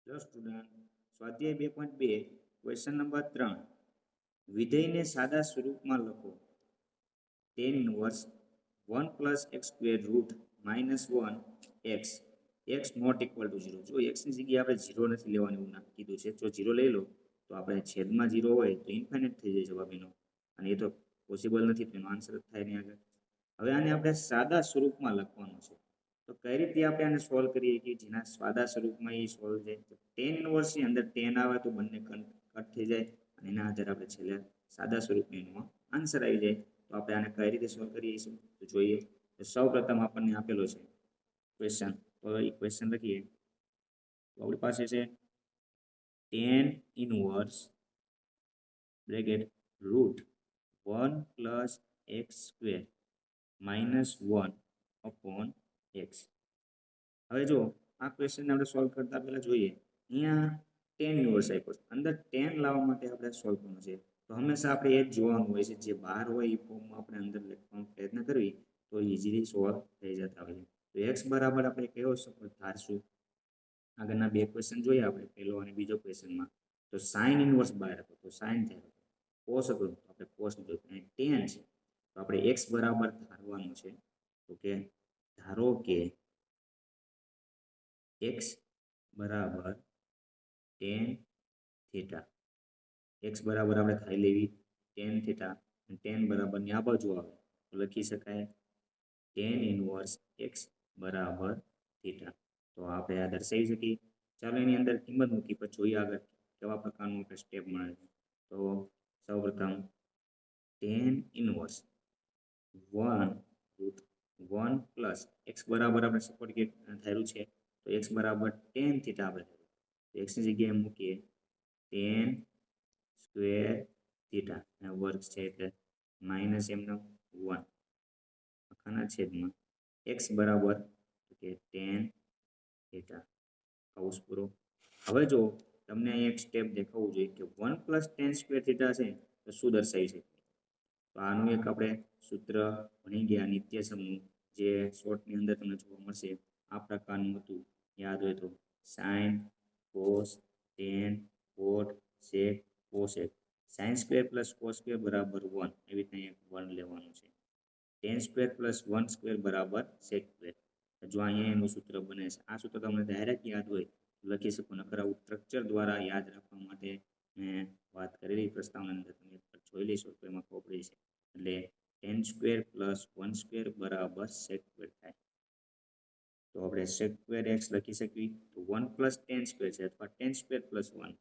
Hello student, સ્વાધ્યાય 2.2 question number 3 વિધેયને સાદા સ્વરૂપમાં લખો. tan inverse 1 plus x square root -1 x x not equal to 0. જો એક્સની જગ્યાએ આપણે 0 નથી લેવાનું એવું કીધું છે. જો 0 લઈ લો તો આપણે છેદમાં 0 હોય તો ઇન્ફાઇનાઇટ થઈ જાય જવાબ એનો, અને એ તો પોસિબલ નથી, તો એનો આન્સર જ થાય નહીં આગળ. હવે આને આપણે સાદા સ્વરૂપમાં લખવાનું છે. તો કઈ રીતે આપણે આને સોલ્વ કરીએ કે જેના સાદા સ્વરૂપમાં એ સોલ્વ થાય. તો tan ઇનવર્સની અંદર tan આવે તો બંને કટ થઈ જાય, અને એના આધારે આપણે છેલ્લે સાદા સ્વરૂપમાં એનો આન્સર આવી જાય. તો આપણે આને કઈ રીતે સોલ્વ કરીશું તો જોઈએ. તો સૌ પ્રથમ આપણને આપેલો છે ક્વેશ્ચન, તો એ ક્વેશ્ચન લખીએ. તો આપણી પાસે છે tan inverse bracket root 1 plus x square -1 upon x. હવે જો આ ક્વેશ્ચનને આપણે સોલ્વ કરતા પહેલા જોઈએ, અહીંયા tan ઇનવર્સ આપ્યો છે, અંદર tan લાવવા માટે આપણે સોલ્વ કરવાનું છે. તો હંમેશા આપણે એ જ જોવાનું હોય છે, જે બહાર હોય એ ફોર્મમાં આપણે અંદર લખવાનો પ્રયત્ન કરવી તો ઇઝીલી સોલ્વ થઈ જતા હોય છે. તો એક્સ બરાબર આપણે કયો સપોઝ ધારશું. આગળના બે ક્વેશ્ચન જોઈએ આપણે, પહેલો અને બીજો ક્વેશ્ચનમાં. તો સાઇન ઇનવર્સ બહાર હતો તો સાઇન થાય, કોસ હતો તો આપણે કોસ લીધો, અને tan છે તો આપણે એક્સ બરાબર ધારવાનું છે. તો કે ધારો કે એક્સ બરાબર tan થીટા. એક્સ બરાબર આપણે ધારી લેવી tan થીટા, અને tan બરાબર ની આ બાજુ આવે તો લખી શકાય tan ઇનવર્સ એક્સ બરાબર થીટા. તો આપણે આ દર્શાવી શકીએ. ચાલો એની અંદર કિંમત મૂકી પછી જોઈએ આગળ કેવા પ્રકારનું આપણે સ્ટેપ મળે છે. તો સૌપ્રથમ tan ઇનવર્સ 1 પ્લસ એક્સ બરાબર આપણે સપોર્ટ કે ધાર્યું છે, તો એક્સ બરાબર tan થીટા આપણે ધાર્યું. તો એક્સની જગ્યાએ મૂકીએ tan સ્ક્વેર થીટા, અને વર્ગ છે એટલે માઇનસ એમનો 1 આખાના છેદમાં એક્સ બરાબર કે tan થીટા કૌંસ પૂરો. હવે જો તમને અહીં એક સ્ટેપ દેખાવું જોઈએ કે 1 પ્લસ tan સ્ક્વેર થીટા છે તો શું દર્શાવી છે. તો આનું એક આપણે સૂત્ર ભણી ગયા નિત્યસમનું, જે શોર્ટની અંદર તમને જોવા મળશે. આ પ્રકારનું હતું, યાદ હોય તો sine cos tan cot sec cosec. Sine square plus cos square બરાબર 1, એવી રીતના એક 1 લેવાનું છે. tan સ્ક્વેર પ્લસ 1 સ્ક્વેર બરાબર સેક સ્ક્વેર. જો અહીંયા એનું સૂત્ર બને છે, આ સૂત્ર તમને ડાયરેક્ટ યાદ હોય લખી શકો, નકર આવું સ્ટ્રક્ચર દ્વારા યાદ રાખવા માટે મેં વાત કરેલી પ્રસ્તાવનાની અંદર તમે જોઈ લેશો તો એમાં ખબર પડી છે. એટલે tan સ્ક્વેર પ્લસ 1 સ્ક્વેર બરાબર સેક સ્ક્વેર થાય. તો આપણે સેક સ્ક્વેર એક્સ લખી શકીએ. તો 1 પ્લસ tan સ્ક્વેર છે અથવા tan સ્ક્વેર પ્લસ 1,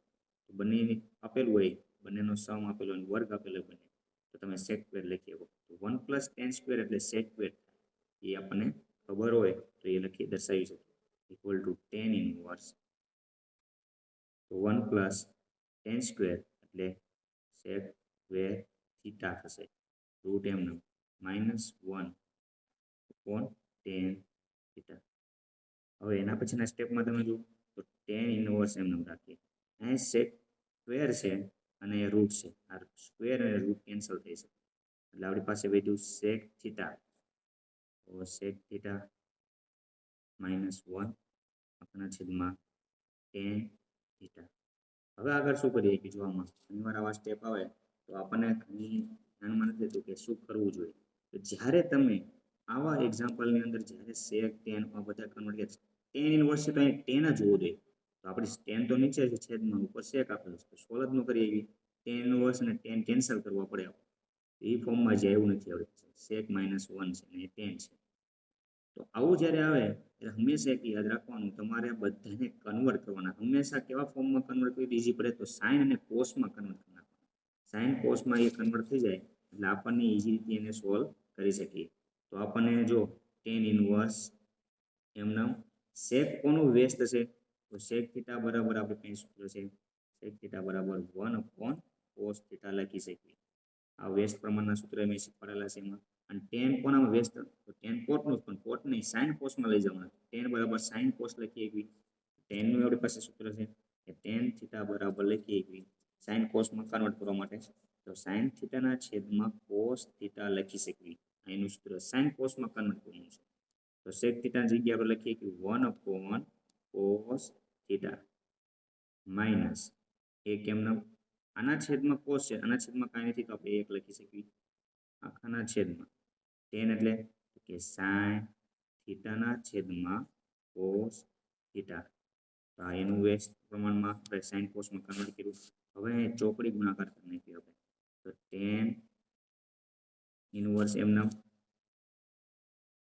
તો બંને આપેલું હોય, બંનેનો સમ આપેલો હોય, વર્ગ આપેલો હોય બંને, તો તમે સેક સ્ક્વેર લખી શકો. તો 1 પ્લસ tan સ્ક્વેર એટલે સેક સ્ક્વેર થાય, એ આપણને ખબર હોય તો એ લખી દર્શાવી શકીએ ઇક્વલ ટુ tan ઇનવર્સ. તો 1 પ્લસ tan સ્ક્વેર એટલે સેક સ્ક્વેર થીટા થશે, રૂટ એમનું -1 અપોન tan થીટા. હવે એના પછીના સ્ટેપમાં તમે જુઓ તો tan ઇનવર્સ એમનું રાખીએ. અહીં સેક સ્ક્વેર છે અને રૂટ છે, આ સ્ક્વેર અને રૂટ કેન્સલ થઈ શકે, એટલે આપણી પાસે વધ્યું સેક થીટા. તો સેક થીટા -1 આપણા છેદમાં tan થીટા. હવે આગળ શું કરીએ કે જો આમાં ઘણીવાર આવા સ્ટેપ આવે તો આપણને ઘણી ધ્યાનમાં નથી રહેતું કે શું કરવું જોઈએ. તો જ્યારે તમે આવા એક્ઝામ્પલની અંદર જ્યારે સેક tan આ બધા કન્વર્ટ કરે, tan ઇનવર્સ છે તો અહીં tan જ હોવું જોઈએ. તો આપણી tan તો નીચે છે છેદમાં, ઉપર સેક આપેલો છે, તો સોલ્વ જ ન કરીએ એવી tan ઇનવર્સ અને tan કેન્સલ કરવા પડે. એ ફોર્મમાં જે આવ્યું નથી આવડે, સેક -1 છે અને tan છે. તો આવું જ્યારે આવે ત્યારે હંમેશા એક યાદ રાખવાનું, તમારે બધાને કન્વર્ટ કરવાના. હંમેશા કેવા ફોર્મમાં કન્વર્ટ કરવી ઇઝી પડે તો સાઇન અને કોસમાં કન્વર્ટ કરી નાખવાના. સાઇન કોસમાં એ કન્વર્ટ થઈ જાય એટલે આપણને ઇઝી રીતે એને સોલ્વ કરી શકીએ. તો આપણને જો tan ઇનવર્સ એમનું સેક કોનું વ્યસ્ત છે, તો સેક થીટા બરાબર આપણે કંઈ સૂત્ર છે, સેક થીટા બરાબર 1 અપોન કોસ થીટા લખી શકીએ. આ વ્યસ્ત પ્રમાણના સૂત્ર મેં શીખવાડેલા છે એમાં. અને tan કોનામાં વ્યસ્ત, તો tan કોટનું, પણ કોટ નહીં સાઇન કોસમાં લઈ જવાના. tan બરાબર સાઇન કોસ લખી શકીએ. ટેનનું આપણી પાસે સૂત્ર છે કે tan થીટા બરાબર લખી શકીએ સાઇન કોસમાં કન્વર્ટ કરવા માટે, તો સાઇન થીટાના છેદમાં કોસ થીટા લખી શકીએ. એનું સૂત્ર સાઇન કોસમાં કન્વર્ટ કરવાનું છે. તો સેક થીટાની જગ્યાએ આપણે લખીએ કે 1 અપોન કોસ થીટા. માઇનસ એક એમના આના છેદમાં કોસ છે, આના છેદમાં કાંઈ નથી તો આપણે એક લખી શકીએ આખાના છેદમાં ટેન એટલે કે સાઇન થીટાના છેદમાં કોસ થીટા. તો આ એનું વેસ્ટ પ્રમાણમાં આપણે સાઇન કોસમાં કન્વર્ટ કર્યું. હવે ચોકડી ગુણાકાર કરી નાખ્યો આપણે તો ટેન ઇનવર્સ એમના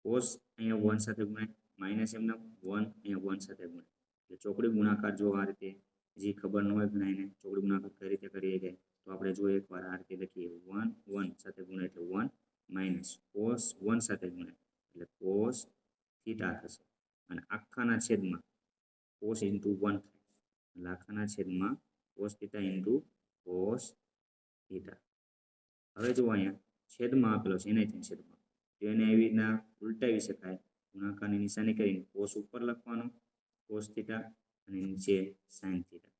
કોસ અહીંયા 1 સાથે ગુણાય માઇનસ એમના 1 અહીંયા 1 સાથે ગુણાય એટલે ચોકડી ગુણાકાર જો આ રીતે જે ખબર ન હોય ઘણાને ચોકડી ગુણાકાર કઈ રીતે કરીએ જાય તો આપણે જો એકવાર આ રીતે લખીએ 1 1 સાથે ગુણાય એટલે 1 માઇનસ કોસ 1 સાથે ગુણાય એટલે કોસ થીટા થશે અને આખાના છેદમાં કોસ ઇન્ટુ 1 થાય એટલે આખાના છેદમાં cos theta into cos theta. હવે જો અહીંયા છેદમાં આપેલો છે એનાથી છેદમાં તો એને એવી રીતના ઉલટાવી શકાય ગુણાકારની નિશાની કરીને કોસ ઉપર લખવાનો કોસ થીટા અને નીચે સાઇન થીટા.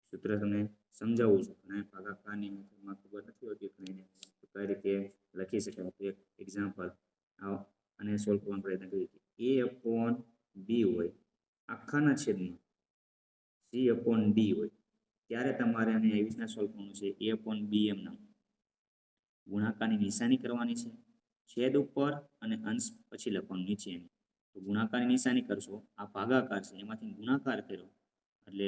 સૂત્ર તમને સમજાવું છું ઘણા ભાગાકારની મેથડમાં ખબર નથી હોતી ઘણાને તો કઈ રીતે લખી શકાય તો એક એક્ઝામ્પલ અને સોલ્વ કરવાનો પ્રયત્ન કરીએ a અપોન b હોય આખાના છેદમાં c અપોન d હોય ત્યારે તમારે આને એવી રીતના સોલ્વ કરવાનું છે a અપોન b એમના ગુણાકારની નિશાની કરવાની છે છેદ ઉપર અને અંશ પછી લખવાનું નીચે એની તો ગુણાકારની નિશાની કરશો આ ભાગાકાર છે એમાંથી ગુણાકાર કર્યો એટલે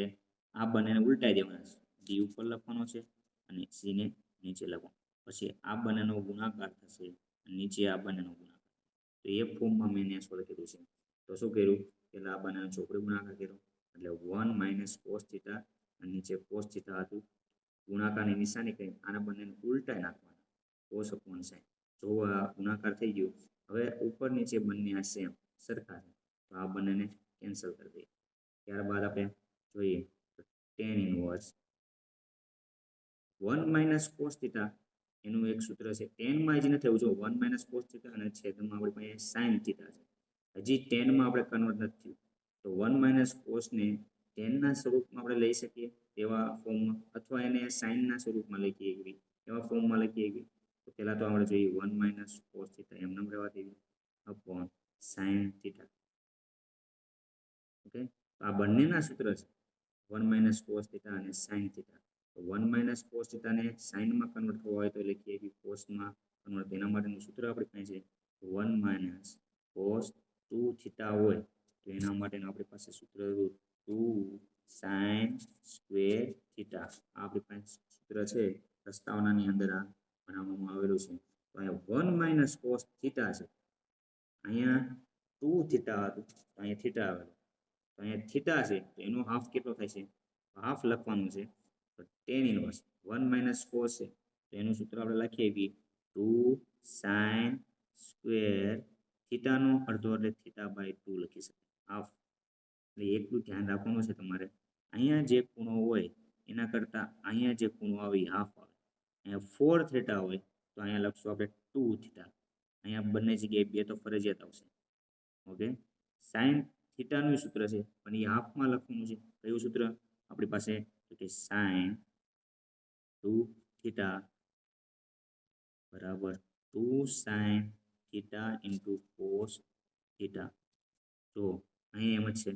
આ બંનેને ઉલટાઈ દેવાના છે ડી ઉપર લખવાનો છે અને સી ને નીચે લખવાનો પછી આ બંનેનો ગુણાકાર થશે અને નીચે આ બંનેનો ગુણાકાર તો એ ફોર્મમાં મેં સોલ્વ કર્યું છે. તો શું કર્યું પહેલા આ બંનેનો ચોકડી ગુણાકાર કર્યો એટલે 1 માઇનસ કોસ થીટા અને નીચે કોસ થીટા હતું ગુણાકારની નિશાની કરી આના બંનેને ઉલટાઈ નાખવાના કોસ અપોન સાઇન જો આ ગુણાકાર થઈ ગયો હવે ઉપર નીચે બંને આ સેમ સરખા છે તો આ બંનેને કેન્સલ કરી દઈએ. ત્યારબાદ આપણે જોઈએ તો tan inverse 1 minus cos theta એનું એક સૂત્ર છે ટેનમાં જ નથી આવ્યું જો 1 માઇનસ કોસ થીટા અને છેદમાં આપણી પાસે સાઇન થીટા છે હજી ટેનમાં આપણે કન્વર્ટ નથી થયું તો 1 માઇનસ કોસને ટેનના સ્વરૂપમાં આપણે લઈ શકીએ તેવા ફોર્મમાં અથવા એને સાઇનના સ્વરૂપમાં લખીએ એવી એવા ફોર્મમાં લખીએ એવી તો પહેલાં તો આપણે જોઈએ 1 માઇનસ કોસ થીટા એમને રહેવા દેવી અપોન સાઇન થીટા. ઓકે તો આ બંનેના સૂત્ર છે 1 માઇનસ કોસ થીટા અને સાઇન થીટા તો 1 માઇનસ કોસ થીટાને સાઇનમાં કન્વર્ટ કરવો હોય તો લખીએ કે કોસમાં કન્વર્ટ એના માટેનું સૂત્ર આપણી પાસે છે 1 માઇનસ કોસ 2 થીટા હોય તો એના માટેનું આપણી પાસે સૂત્ર 2 સાઇન સ્ક્વેર થીટા આ આપણી પાસે સૂત્ર છે પ્રસ્તાવનાની અંદર આ બનાવવામાં આવેલું છે. તો અહીંયા 1 માઇનસ કોસ થીટા છે અહીંયા 2 થીટા હતું તો અહીંયા થીટા આવેલું તો અહીંયા થીટા છે તો એનો હાફ કેટલો થાય છે હાફ લખવાનું છે તો ટેન ઇનવર્સ 1 માઇનસ કોસ છે તો એનું સૂત્ર આપણે લખીએ કે 2 સાઇન સ્ક્વેર થીટાનો અડધો એટલે થીટા બાય 2 લખી શકાય હાફ. એટલે એટલું ધ્યાન રાખવાનું છે તમારે અહીંયા જે ખૂણો હોય એના કરતાં અહીંયા જે ખૂણો આવે એ હાફ આવે અહીંયા 4 થીટા હોય તો અહીંયા લખશું આપણે 2 થીટા અહીંયા બંને જગ્યાએ 2 તો ફરજિયાત આવશે. ઓકે સાઇન થીટાનું સૂત્ર છે પણ એ હાફમાં લખવાનું છે કયું સૂત્ર આપણી પાસે તો કે સાઇન 2 થીટા બરાબર 2 sine theta into cos theta. તો અહીંયા એમ જ છે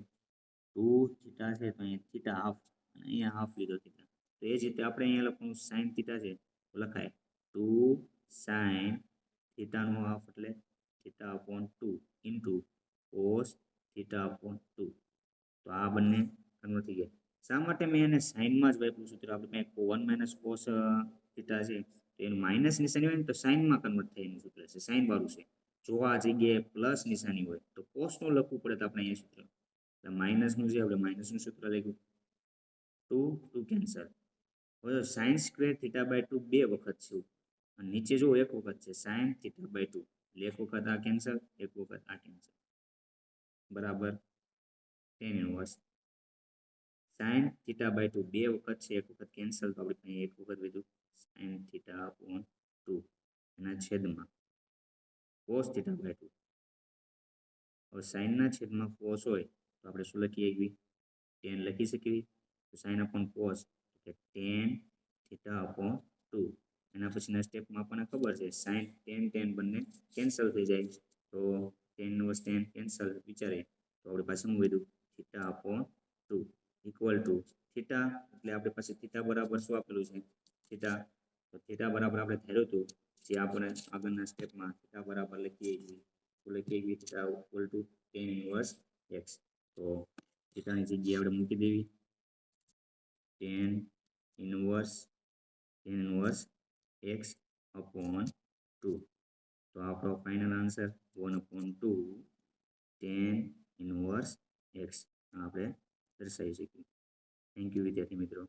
2 થીટા છે તો અહીંયા થીટા હાફ અને અહીંયા હાફ લીધો થીટા તો એ જ રીતે આપણે અહીંયા લખવાનું સાઇન થીટા છે તો લખાય 2 સાઇન થીટાનો હાફ એટલે theta upon 2 into cos theta upon 2 તો આ બંને કન્વર્ટ થઈ ગયા. શા માટે મેં એને સાઇનમાં જ વાપર્યું સૂત્ર આપણે પાસે 1 માઇનસ કોસ થીટા છે તો એનું માઇનસ નિશાની હોય ને તો સાઇનમાં કન્વર્ટ થાય એનું સૂત્ર છે સાઇન વાળું છે જો આ જગ્યાએ પ્લસ નિશાની હોય તો કોસનું લખવું પડે તો આપણે અહીંયા સૂત્ર એટલે માઇનસનું છે આપણે માઇનસનું સૂત્ર લખ્યું 2 કેન્સલ. હવે સાઇન સ્ક્વેર થીટા બાય 2 બે વખત છે અને નીચે જો એક વખત છે સાઇન થીટા બાય 2 એટલે એક વખત આ કેન્સલ એક વખત આ કેન્સલ બરાબર tan inverse sine theta by 2 બે વખત છે એક વખત કેન્સલ તો આપણે એક વખત લીધું સાઇન થીટા અપોન 2 એના છેદમાં કોસ થીટા બાય 2 હવે સાઇનના છેદમાં કોસ હોય તો આપણે શું લખીએ એવી 10 લખી શકીએ તો સાઇન અપોન કોસ કે 10 થીટા અપોન 2 એના પછીના સ્ટેપમાં આપણને ખબર છે સાઇન 10 બંને કેન્સલ થઈ જાય તો 10 ઇનવર્સ 10 કેન્સલ વિચારે તો આપણી પાસે શું વધ્યું theta upon 2 equal to theta એટલે આપણી પાસે થીટા બરાબર શું આપેલું છે થીટા, તો થીટા બરાબર આપણે ધાર્યું હતું જે આપણે આગળના સ્ટેપમાં થીટા બરાબર લખીએ છીએ તો લખીએ છીએ theta equal to tan inverse x, તો થીટાની જગ્યાએ આપણે મૂકી દેવી tan ઇનવર્સ x upon 2, તો આપણો final answer 1/2 tan inverse x આપણે દર્શાવી શકીએ. થેન્ક યુ વિદ્યાર્થી મિત્રો.